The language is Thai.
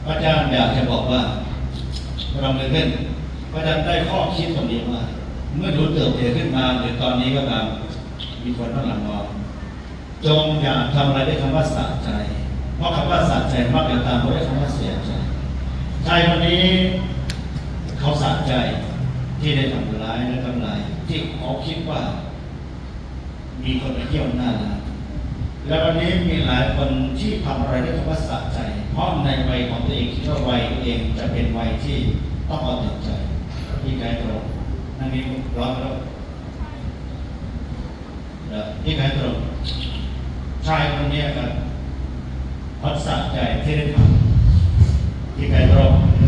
พระอาจารย์อยากจะบอกว่าเราเกิดขึ้นพระอาจารย์ได้ข้อคิดตรงนี้ว่าเมื่อหนูเติบโตขึ้นมาหรือตอนนี้ก็ตามมีคนต้องหลังมองจงอย่าทำอะไรด้วยคำว่าสะใจเพราะคำว่าสะใจมักจะตามมาด้วยคำว่าเสียใจชายคนนี้เขาสะใจที่ได้ทำร้ายและทำลายที่เขาคิดว่ามีคนไปเที่ยวหน้าร้านแล้ววันนี้มีหลายคนที่ทำอะไรด้วยคำว่าสะใจเพราะในวัยของตัวเองคิดว่าวัยตัวเองจะเป็นวัยที่ต้องเอาแต่ใจที่ไกลตรงนั่นนี่ร้อนแล้วที่ไกลตรงชายคนนี้ครับเขาสะใจที่ได้ทำที่ไกลตรง